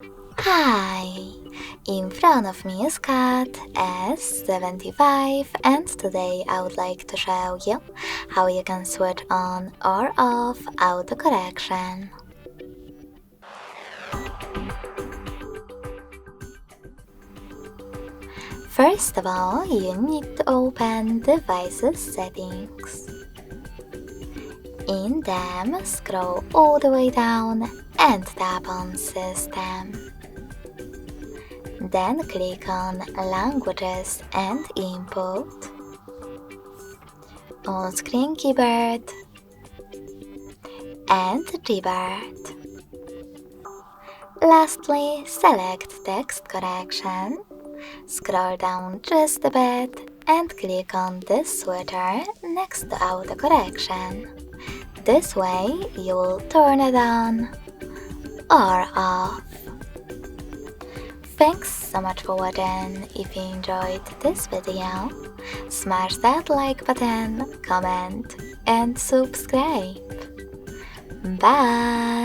Hi! In front of me is CAT S75 and today I would like to show you how you can switch on or off autocorrection. First of all, you need to open Devices Settings. In them, scroll all the way down and tap on System. Then click on Languages and Input, On-Screen Keyboard and Keyboard. Lastly, select Text Correction, scroll down just a bit and click on this switcher next to autocorrection. This way you will turn it on or off. Thanks so much for watching. If you enjoyed this video, smash that like button, comment and subscribe. Bye!